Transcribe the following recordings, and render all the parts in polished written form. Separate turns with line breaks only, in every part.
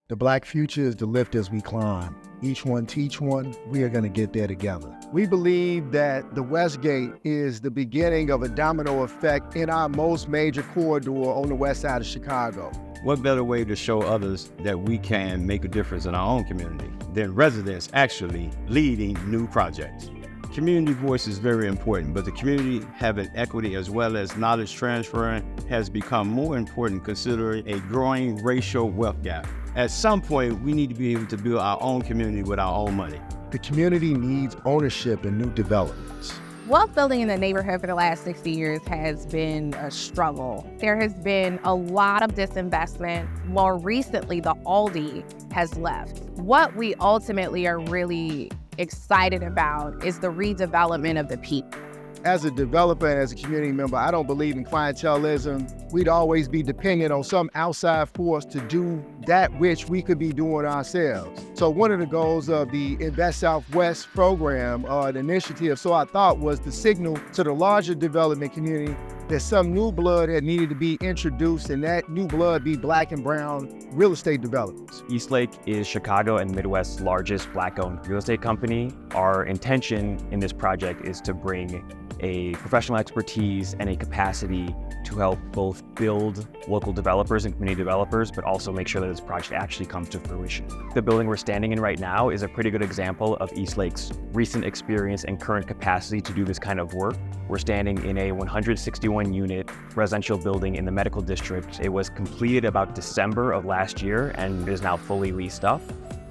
The Black future is the lift as we climb. Each one teach one, we are going to get there together. We believe that the Westgate is the beginning of a domino effect in our most major corridor on the west side of Chicago.
What better way to show others that we can make a difference in our own community than residents actually leading new projects? Community voice is very important, but the community having equity as well as knowledge transferring has become more important considering a growing racial wealth gap. At some point, we need to be able to build our own community with our own money.
The community needs ownership in new developments.
Wealth building in the neighborhood for the last 60 years has been a struggle. There has been a lot of disinvestment. More recently, the Aldi has left. What we ultimately are really excited about is the redevelopment of the people.
As a developer and as a community member, I don't believe in clientelism. We'd always be dependent on some outside force to do that which we could be doing ourselves. So one of the goals of the Invest Southwest program, the initiative, so I thought, was to signal to the larger development community that some new blood had needed to be introduced, and that new blood be Black and brown real estate developers.
Eastlake is Chicago and Midwest's largest Black-owned real estate company. Our intention in this project is to bring a professional expertise and a capacity to help both build local developers and community developers, but also make sure that this project actually comes to fruition. The building we're standing in right now is a pretty good example of Eastlake's recent experience and current capacity to do this kind of work. We're standing in a 161-unit residential building in the medical district. It was completed about December of last year and is now fully leased up.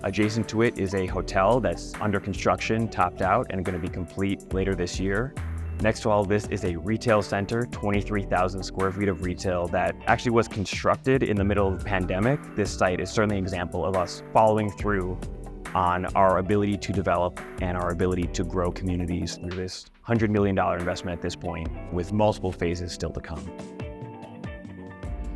Adjacent to it is a hotel that's under construction, topped out, and going to be complete later this year. Next to all of this is a retail center, 23,000 square feet of retail that actually was constructed in the middle of the pandemic. This site is certainly an example of us following through on our ability to develop and our ability to grow communities through this $100 million investment at this point, with multiple phases still to come.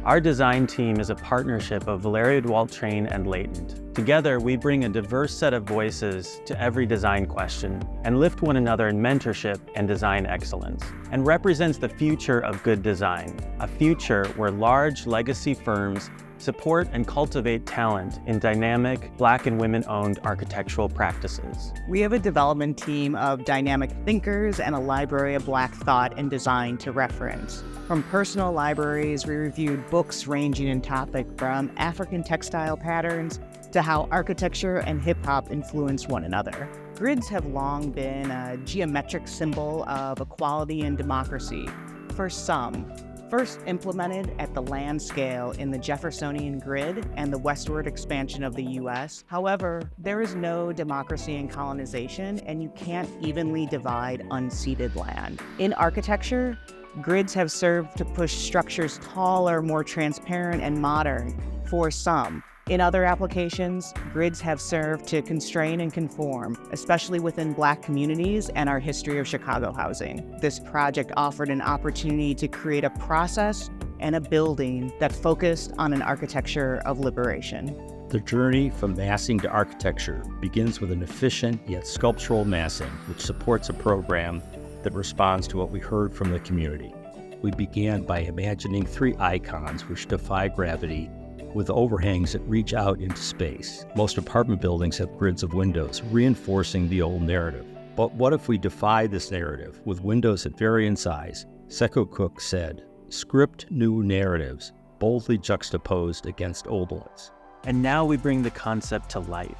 Our design team is a partnership of Valerio, Dewalt, and Latent. Together, we bring a diverse set of voices to every design question and lift one another in mentorship and design excellence, and represents the future of good design, a future where large legacy firms support and cultivate talent in dynamic Black and women-owned architectural practices.
We have a development team of dynamic thinkers and a library of Black thought and design to reference. From personal libraries, we reviewed books ranging in topic from African textile patterns to how architecture and hip-hop influence one another. Grids have long been a geometric symbol of equality and democracy for some. First implemented at the land scale in the Jeffersonian grid and the westward expansion of the U.S. However, there is no democracy in colonization, and you can't evenly divide unceded land. In architecture, grids have served to push structures taller, more transparent, and modern for some. In other applications, grids have served to constrain and conform, especially within Black communities and our history of Chicago housing. This project offered an opportunity to create a process and a building that focused on an architecture of liberation.
The journey from massing to architecture begins with an efficient yet sculptural massing, which supports a program that responds to what we heard from the community. We began by imagining 3 icons which defy gravity with overhangs that reach out into space. Most apartment buildings have grids of windows, reinforcing the old narrative. But what if we defy this narrative with windows that vary in size? Seko Cook said, "Script new narratives, boldly juxtaposed against old ones."
And now we bring the concept to life.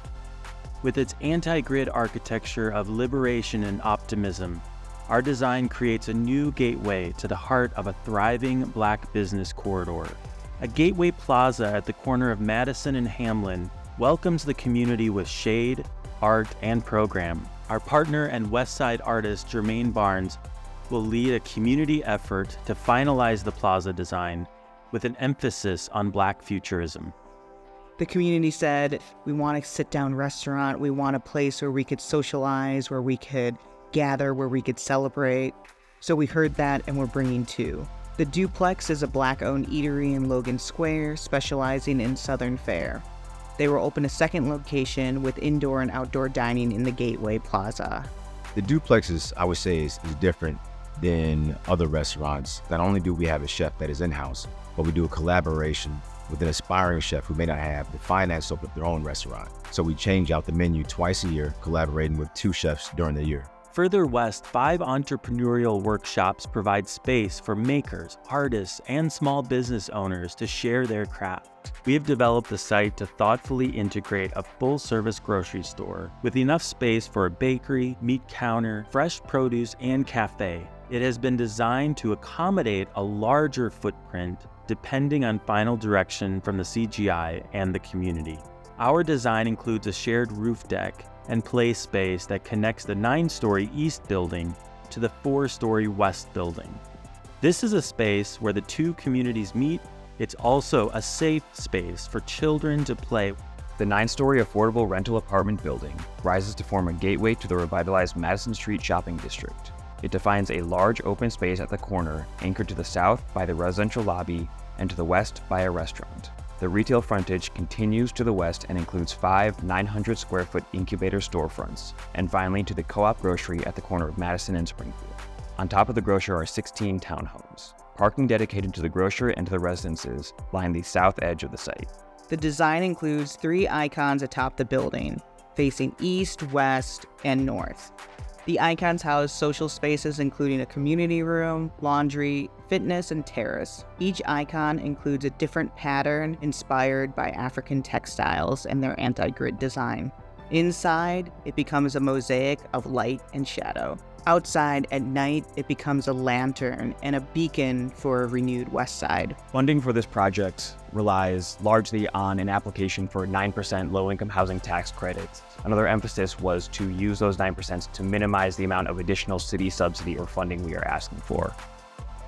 With its anti-grid architecture of liberation and optimism, our design creates a new gateway to the heart of a thriving Black business corridor. A gateway plaza at the corner of Madison and Hamlin welcomes the community with shade, art, and program. Our partner and Westside artist Jermaine Barnes will lead a community effort to finalize the plaza design with an emphasis on Black futurism.
The community said, we want a sit-down restaurant, we want a place where we could socialize, where we could gather, where we could celebrate. So we heard that, and we're bringing 2. The Duplex is a Black-owned eatery in Logan Square, specializing in Southern fare. They will open a second location with indoor and outdoor dining in the Gateway Plaza.
The Duplex is, I would say, is different than other restaurants. Not only do we have a chef that is in-house, but we do a collaboration with an aspiring chef who may not have the finance to open up their own restaurant. So we change out the menu twice a year, collaborating with 2 chefs during the year.
Further west, 5 entrepreneurial workshops provide space for makers, artists, and small business owners to share their craft. We have developed the site to thoughtfully integrate a full-service grocery store with enough space for a bakery, meat counter, fresh produce, and cafe. It has been designed to accommodate a larger footprint depending on final direction from the CGI and the community. Our design includes a shared roof deck and play space that connects the 9-story east building to the 4-story west building. This is a space where the 2 communities meet. It's also a safe space for children to play.
The 9-story affordable rental apartment building rises to form a gateway to the revitalized Madison Street shopping district. It defines a large open space at the corner, anchored to the south by the residential lobby and to the west by a restaurant. The retail frontage continues to the west and includes 5 900-square-foot incubator storefronts, and finally to the Co-op grocery at the corner of Madison and Springfield. On top of the grocer are 16 townhomes. Parking dedicated to the grocer and to the residences line the south edge of the site.
The design includes 3 icons atop the building, facing east, west, and north. The icons house social spaces including a community room, laundry, fitness, and terrace. Each icon includes a different pattern inspired by African textiles and their anti-grid design. Inside, it becomes a mosaic of light and shadow. Outside, at night, it becomes a lantern and a beacon for a renewed West Side.
Funding for this project relies largely on an application for 9% low-income housing tax credits. Another emphasis was to use those 9% to minimize the amount of additional city subsidy or funding we are asking for.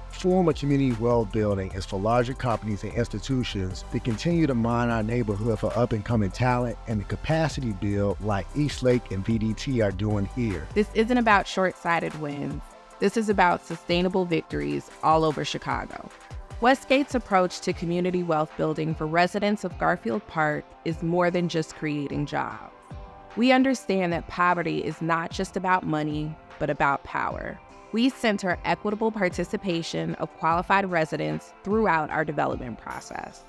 Form of community wealth building is for larger companies and institutions to continue to mine our neighborhood for up-and-coming talent and the capacity build like Eastlake and VDT are doing here.
This isn't about short-sighted wins. This is about sustainable victories all over Chicago. Westgate's approach to community wealth building for residents of Garfield Park is more than just creating jobs. We understand that poverty is not just about money, but about power. We center equitable participation of qualified residents throughout our development process.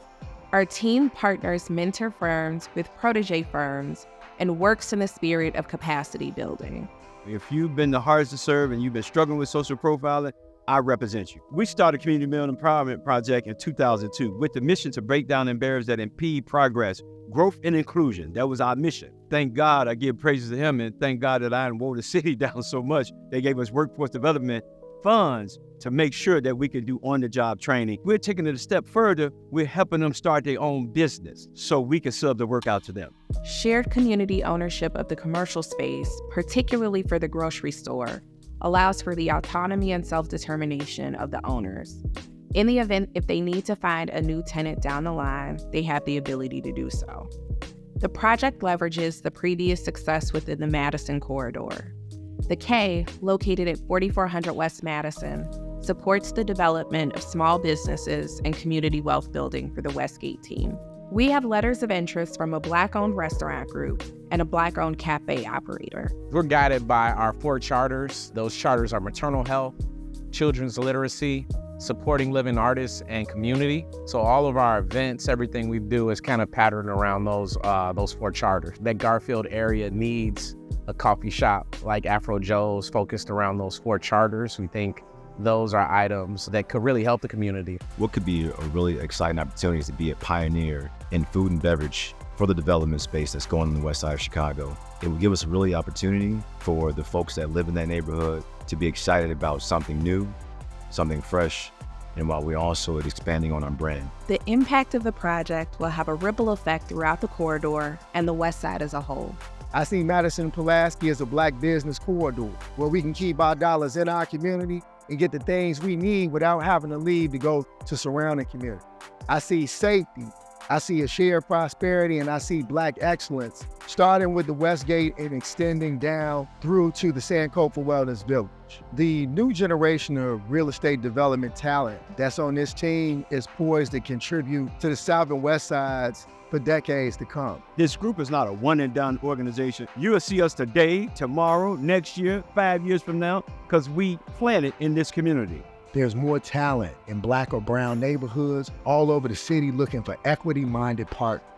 Our team partners mentor firms with protege firms and works in the spirit of capacity building.
If you've been the hardest to serve and you've been struggling with social profiling, I represent you. We started Community Building Empowerment Project in 2002 with the mission to break down the barriers that impede progress, growth, and inclusion. That was our mission. Thank God I give praises to him, and thank God that I wore the city down so much. They gave us workforce development funds to make sure that we can do on-the-job training. We're taking it a step further. We're helping them start their own business so we can sub the work out to them.
Shared community ownership of the commercial space, particularly for the grocery store, allows for the autonomy and self-determination of the owners. In the event if they need to find a new tenant down the line, they have the ability to do so. The project leverages the previous success within the Madison corridor. The K, located at 4400 West Madison, supports the development of small businesses and community wealth building for the Westgate team. We have letters of interest from a Black-owned restaurant group and a Black-owned cafe operator.
We're guided by our 4 charters. Those charters are maternal health, children's literacy, supporting living artists, and community. So all of our events, everything we do is kind of patterned around those 4 charters. That Garfield area needs a coffee shop like Afro Joe's focused around those 4 charters. We think those are items that could really help the community.
What could be a really exciting opportunity is to be a pioneer in food and beverage for the development space that's going on the west side of Chicago. It will give us a really opportunity for the folks that live in that neighborhood to be excited about something new, something fresh, and while we're also expanding on our brand.
The impact of the project will have a ripple effect throughout the corridor and the west side as a whole.
I see Madison Pulaski as a Black business corridor where we can keep our dollars in our community and get the things we need without having to leave to go to surrounding community. I see safety, I see a shared prosperity, and I see Black excellence, starting with the Westgate and extending down through to the Sankofa Wellness Village. The new generation of real estate development talent that's on this team is poised to contribute to the South and West Sides for decades to come.
This group is not a one-and-done organization. You'll see us today, tomorrow, next year, 5 years from now, because we planted in this community.
There's more talent in Black or brown neighborhoods all over the city looking for equity-minded partners.